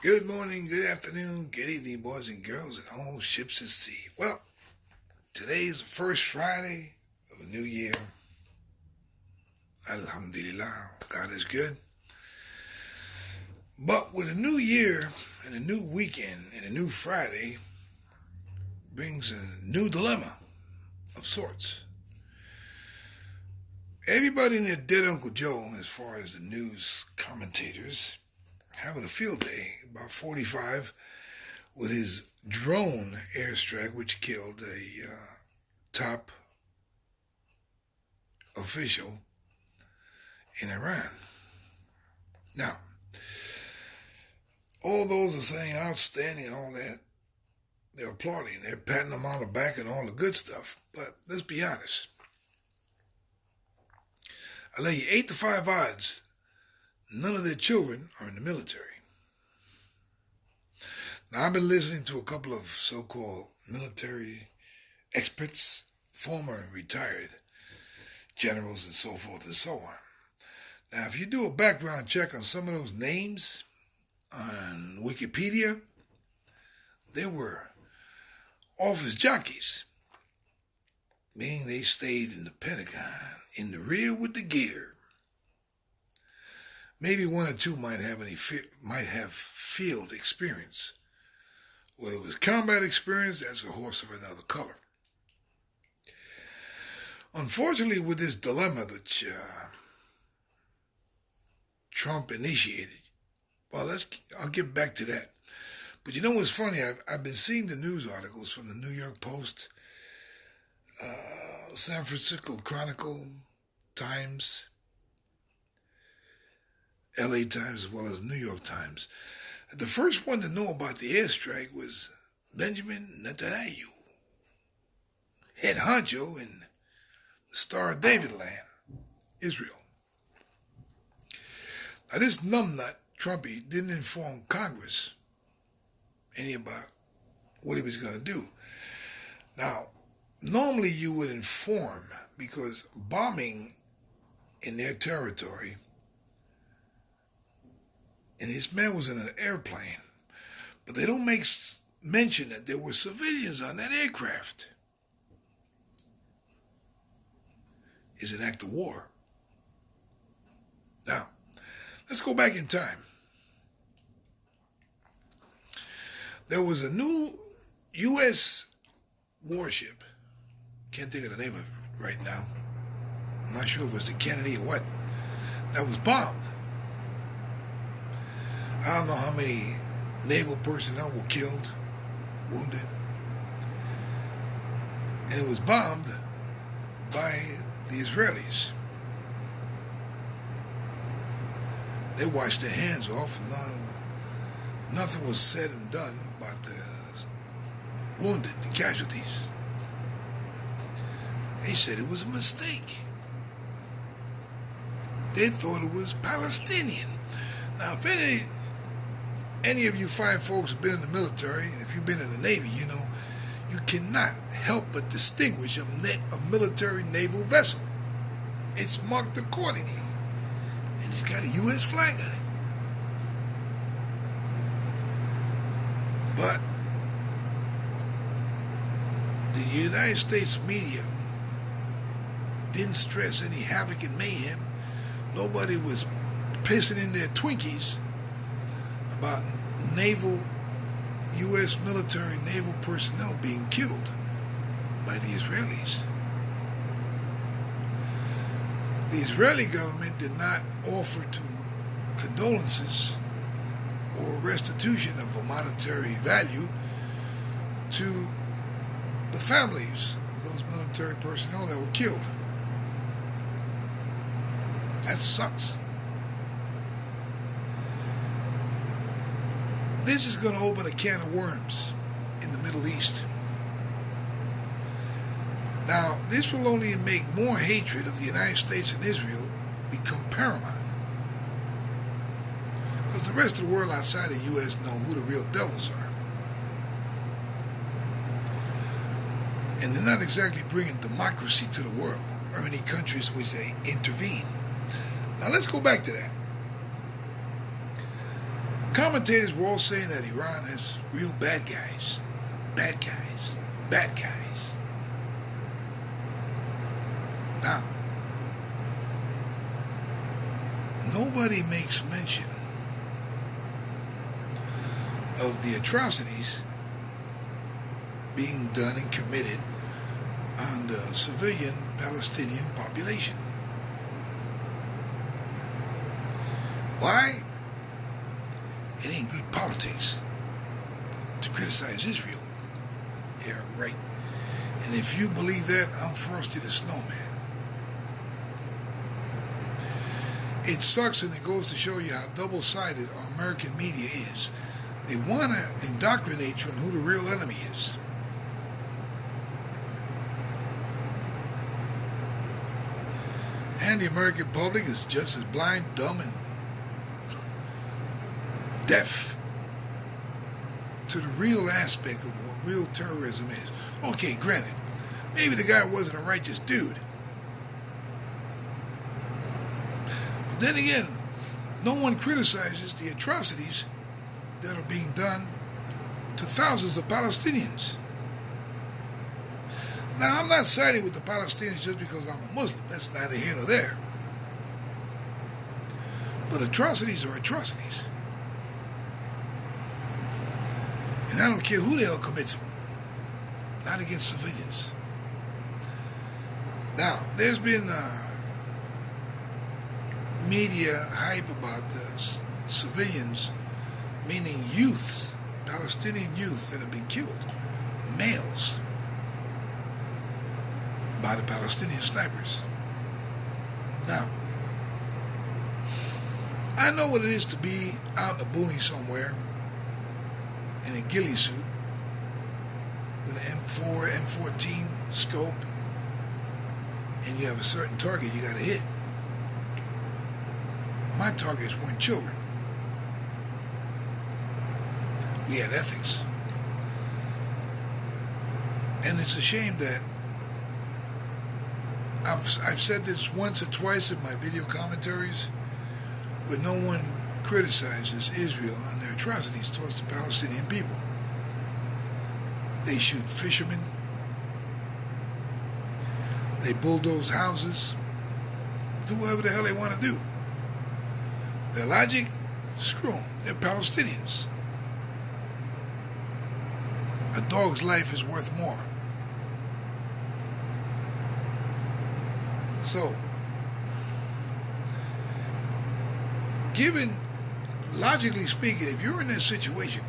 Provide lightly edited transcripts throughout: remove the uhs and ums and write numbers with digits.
Good morning, good afternoon, good evening, boys and girls at all ships at sea. Well, today is the first Friday of a new year. Alhamdulillah, God is good. But with a new year and a new weekend and a new Friday brings a new dilemma of sorts. Everybody in their dead Uncle Joe, as far as the news commentators, having a field day, about 45, with his drone airstrike, which killed a top official in Iran. Now, all those are saying outstanding and all that. They're applauding. They're patting them on the back and all the good stuff. But let's be honest. I lay you 8-5 odds. None of their children are in the military. Now, I've been listening to a couple of so-called military experts, former and retired generals and so forth and so on. Now, if you do a background check on some of those names on Wikipedia, they were office jockeys, meaning they stayed in the Pentagon, in the rear with the gear. Maybe one or two might have field experience. Whether it was combat experience, that's a horse of another color. Unfortunately, with this dilemma that Trump initiated, well, I'll get back to that. But you know what's funny? I've been seeing the news articles from the New York Post, San Francisco Chronicle, Times, LA Times, as well as New York Times. The first one to know about the airstrike was Benjamin Netanyahu, head honcho in the Star of David land, Israel. Now, this numbnut, Trumpy, didn't inform Congress any about what he was going to do. Now, normally you would inform because bombing in their territory, and this man was in an airplane, but they don't make mention that there were civilians on that aircraft. It's an act of war. Now, let's go back in time. There was a new U.S. warship, can't think of the name of it right now, I'm not sure if it was the Kennedy or what, that was bombed. I don't know how many naval personnel were killed, wounded, and it was bombed by the Israelis. They washed their hands off, and nothing was said and done about the wounded, the casualties. They said it was a mistake. They thought it was Palestinian. Now, if any of you fine folks have been in the military, and if you've been in the Navy, you know, you cannot help but distinguish a military naval vessel. It's marked accordingly. And it's got a U.S. flag on it. But the United States media didn't stress any havoc and mayhem. Nobody was pissing in their Twinkies about U.S. military naval personnel being killed by the Israelis. The Israeli government did not offer to condolences or restitution of a monetary value to the families of those military personnel that were killed. That sucks. This is going to open a can of worms in the Middle East. Now, this will only make more hatred of the United States and Israel become paramount. Because the rest of the world outside the U.S. know who the real devils are. And they're not exactly bringing democracy to the world, or any countries which they intervene. Now let's go back to that. commentators were all saying that Iran has real bad guys. Bad guys. Bad guys. Now, nobody makes mention of the atrocities being done and committed on the civilian Palestinian population. Why? It ain't good politics to criticize Israel. Yeah, right. And if you believe that, I'm Frosty the Snowman. It sucks, and it goes to show you how double-sided our American media is. They want to indoctrinate you on who the real enemy is. And the American public is just as blind, dumb, and deaf to the real aspect of what real terrorism is. Okay, granted, maybe the guy wasn't a righteous dude. But then again, no one criticizes the atrocities that are being done to thousands of Palestinians. Now, I'm not siding with the Palestinians just because I'm a Muslim. That's neither here nor there. But atrocities are atrocities. And I don't care who the hell commits them. Not against civilians. Now, there's been media hype about civilians, meaning youths, Palestinian youth that have been killed, males, by the Palestinian snipers. Now, I know what it is to be out in the boonies somewhere in a ghillie suit with an M4, M14 scope, and you have a certain target you got to hit. My targets weren't children. We had ethics. And it's a shame that I've said this once or twice in my video commentaries, where no one criticizes Israel on their atrocities towards the Palestinian people. They shoot fishermen. They bulldoze houses. Do whatever the hell they want to do. Their logic? Screw them. They're Palestinians. A dog's life is worth more. So, logically speaking, if you're in that situation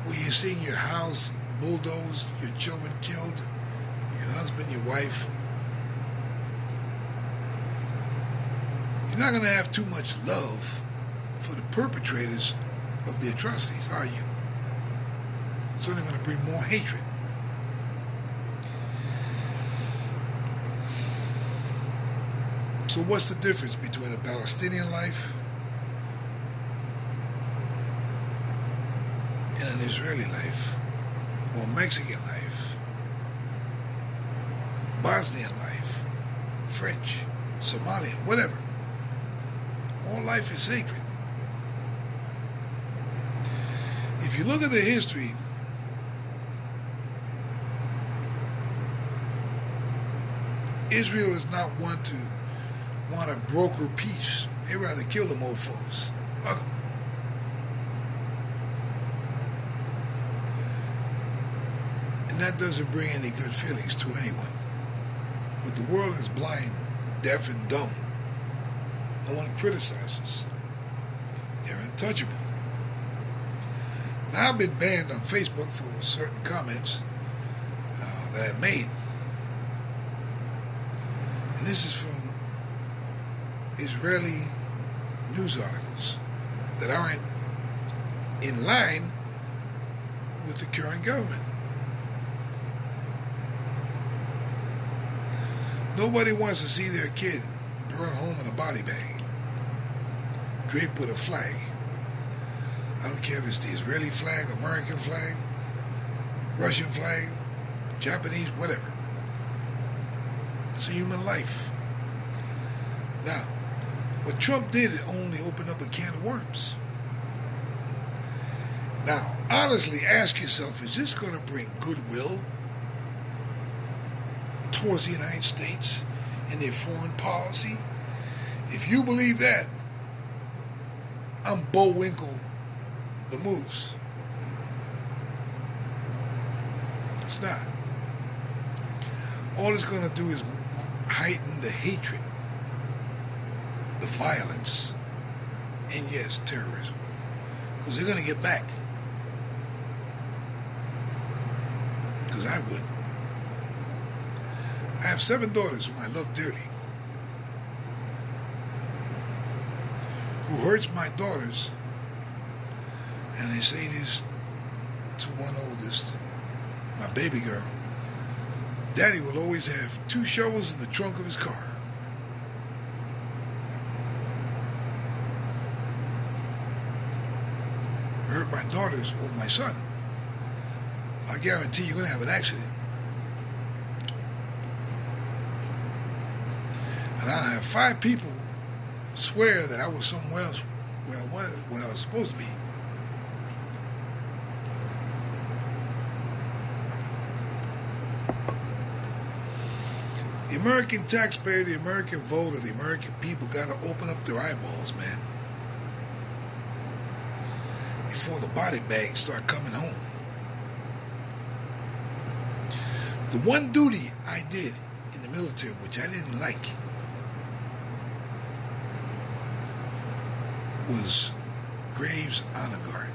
where you're seeing your house bulldozed, your children killed, your husband, your wife, you're not going to have too much love for the perpetrators of the atrocities, are you? It's only going to bring more hatred. So what's the difference between a Palestinian life and an Israeli life, or a Mexican life, Bosnian life, French, Somalian, whatever? All life is sacred. If you look at the history, Israel is not one to want to broker peace. They rather kill them mofos. Fuck them. And that doesn't bring any good feelings to anyone. But the world is blind, deaf, and dumb. No one criticizes. They're untouchable. Now, I've been banned on Facebook for certain comments that I've made. And this is from Israeli news articles that aren't in line with the current government. Nobody wants to see their kid brought home in a body bag, draped with a flag. I don't care if it's the Israeli flag, American flag, Russian flag, Japanese, whatever. It's a human life. Now, what Trump did, it only opened up a can of worms. Now, honestly, ask yourself, is this going to bring goodwill towards the United States and their foreign policy? If you believe that, I'm Bullwinkle the Moose. It's not. All it's going to do is heighten the hatred, the violence, and yes, terrorism. Because they're going to get back. Because I would. I have 7 daughters whom I love dearly. Who hurts my daughters, and they say this to one oldest, my baby girl, Daddy will always have 2 shovels in the trunk of his car. Hurt my daughters or my son, I guarantee you're going to have an accident. And I'll have 5 people swear that I was somewhere else where I was supposed to be. The American taxpayer, the American voter, the American people got to open up their eyeballs, man, before the body bags start coming home. The one duty I did in the military, which I didn't like, was Graves Honor Guard.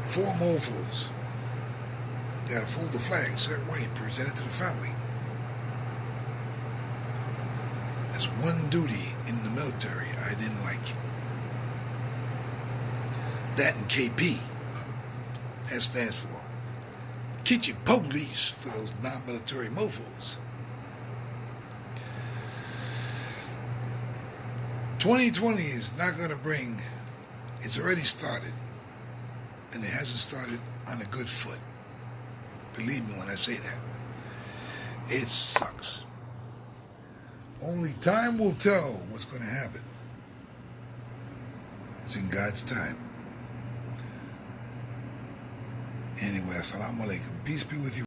4 mofos. You gotta fold the flag a certain way and present it to the family. That's one duty in the military I didn't like. That and KP. That stands for Kitchen Police for those non-military mofos. 2020 is not going to bring, it's already started, and it hasn't started on a good foot. Believe me when I say that. It sucks. Only time will tell what's going to happen. It's in God's time. Anyway, assalamu alaikum. Peace be with you.